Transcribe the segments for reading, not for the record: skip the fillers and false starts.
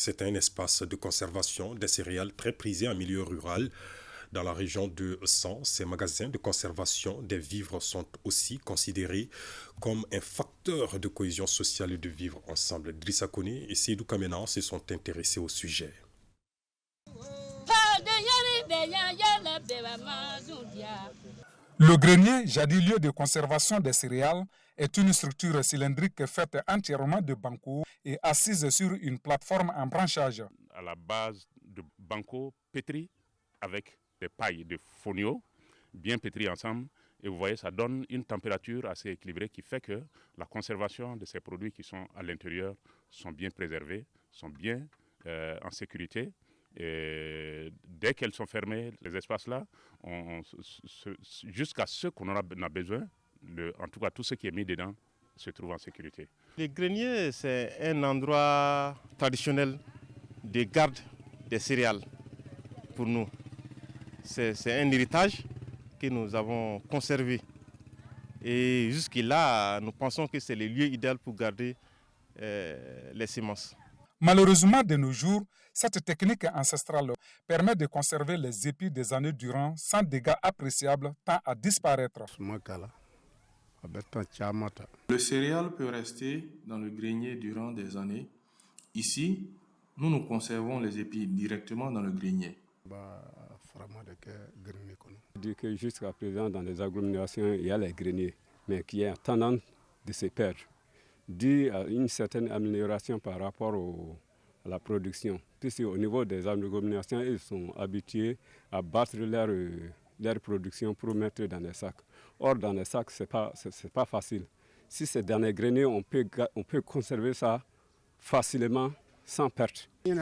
C'est un espace de conservation des céréales très prisé en milieu rural. Dans la région de Sens, ces magasins de conservation des vivres sont aussi considérés comme un facteur de cohésion sociale et de vivre ensemble. Drissa Kone et Seydou Kamena se sont intéressés au sujet. Le grenier, jadis lieu de conservation des céréales, est une structure cylindrique faite entièrement de banco et assise sur une plateforme en branchage. À la base de banco pétri avec des pailles de fonio bien pétries ensemble. Et vous voyez, ça donne une température assez équilibrée qui fait que la conservation de ces produits qui sont à l'intérieur sont bien préservés, sont bien en sécurité. Et dès qu'elles sont fermées, les espaces-là, jusqu'à ce qu'on en a besoin, en tout cas tout ce qui est mis dedans se trouve en sécurité. Le grenier, c'est un endroit traditionnel de garde des céréales pour nous. C'est un héritage que nous avons conservé. Et jusque-là, nous pensons que c'est le lieu idéal pour garder les semences. Malheureusement, de nos jours, cette technique ancestrale permet de conserver les épis des années durant sans dégâts appréciables tant à disparaître. Le céréal peut rester dans le grenier durant des années. Ici, nous conservons les épis directement dans le grenier. Dit que jusqu'à présent, dans les agglomérations, il y a les greniers, mais qui est tendance de se perdre. Dû à une certaine amélioration par rapport à la production. Puisque au niveau des agglomérations, ils sont habitués à battre leur production pour mettre dans les sacs. Or, dans les sacs, ce n'est pas facile. Si c'est dans les greniers, on peut conserver ça facilement, sans perte. Il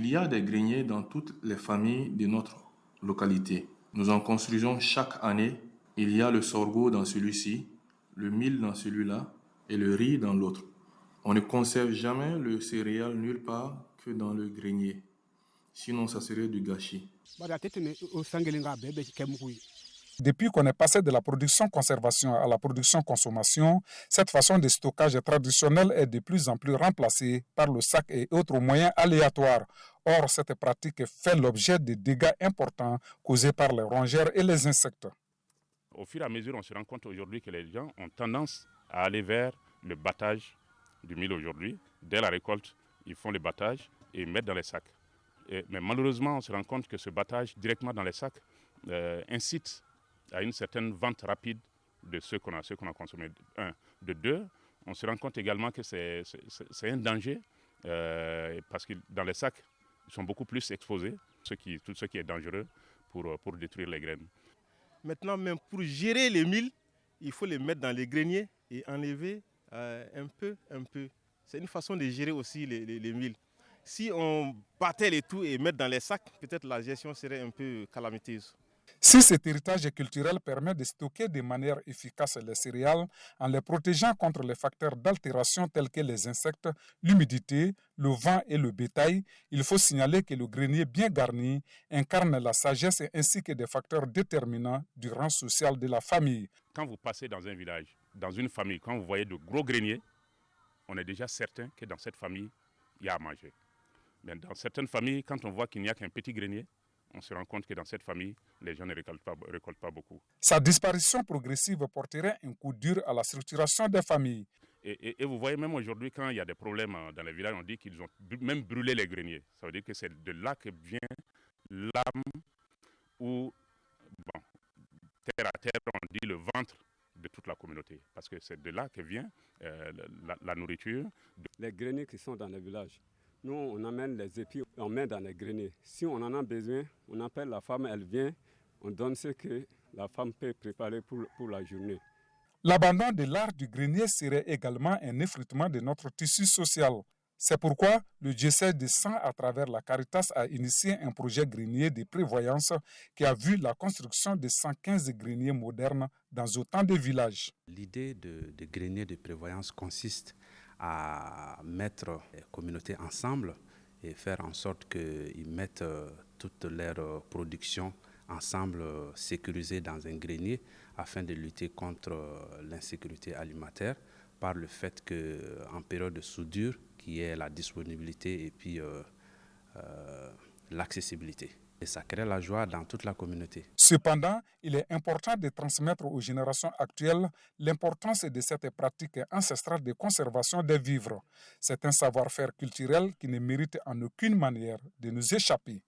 y a des greniers dans toutes les familles de notre localité. Nous en construisons chaque année. Il y a le sorgho dans celui-ci, le mil dans celui-là et le riz dans l'autre. On ne conserve jamais le céréal nulle part que dans le grenier. Sinon, ça serait du gâchis. Depuis qu'on est passé de la production-conservation à la production-consommation, cette façon de stockage traditionnelle est de plus en plus remplacée par le sac et autres moyens aléatoires. Or, cette pratique fait l'objet de dégâts importants causés par les rongeurs et les insectes. Au fur et à mesure, on se rend compte aujourd'hui que les gens ont tendance à aller vers le battage du mil aujourd'hui. Dès la récolte, ils font le battage et mettent dans les sacs. Mais malheureusement, on se rend compte que ce battage directement dans les sacs incite à une certaine vente rapide de ce qu'on a consommé. De deux, on se rend compte également que c'est un danger parce que dans les sacs, ils sont beaucoup plus exposés, tout ce qui est dangereux pour détruire les graines. Maintenant, même pour gérer les milles, il faut les mettre dans les greniers et enlever un peu. C'est une façon de gérer aussi les milles. Si on battait les tout et mettre dans les sacs, peut-être la gestion serait un peu calamiteuse. Si cet héritage culturel permet de stocker de manière efficace les céréales en les protégeant contre les facteurs d'altération tels que les insectes, l'humidité, le vent et le bétail, il faut signaler que le grenier bien garni incarne la sagesse ainsi que des facteurs déterminants du rang social de la famille. Quand vous passez dans un village, dans une famille, quand vous voyez de gros greniers, on est déjà certain que dans cette famille, il y a à manger. Mais dans certaines familles, quand on voit qu'il n'y a qu'un petit grenier, on se rend compte que dans cette famille, les gens ne récoltent pas beaucoup. Sa disparition progressive porterait un coup dur à la structuration des familles. Et vous voyez même aujourd'hui, quand il y a des problèmes dans les villages, on dit qu'ils ont même brûlé les greniers. Ça veut dire que c'est de là que vient l'âme ou, terre à terre, on dit le ventre de toute la communauté. Parce que c'est de là que vient la nourriture. Les greniers qui sont dans les villages. Nous, on amène les épis, on met dans les greniers. Si on en a besoin, on appelle la femme, elle vient, on donne ce que la femme peut préparer pour la journée. L'abandon de l'art du grenier serait également un effritement de notre tissu social. C'est pourquoi le diocèse de Sens, à travers la Caritas, a initié un projet grenier de prévoyance qui a vu la construction de 115 greniers modernes dans autant de villages. L'idée de grenier de prévoyance consiste à mettre les communautés ensemble et faire en sorte qu'ils mettent toute leur production ensemble, sécurisée dans un grenier afin de lutter contre l'insécurité alimentaire. par le fait qu'en période de soudure, qui est la disponibilité et puis l'accessibilité. Et ça crée la joie dans toute la communauté. Cependant, il est important de transmettre aux générations actuelles l'importance de cette pratique ancestrale de conservation des vivres. C'est un savoir-faire culturel qui ne mérite en aucune manière de nous échapper.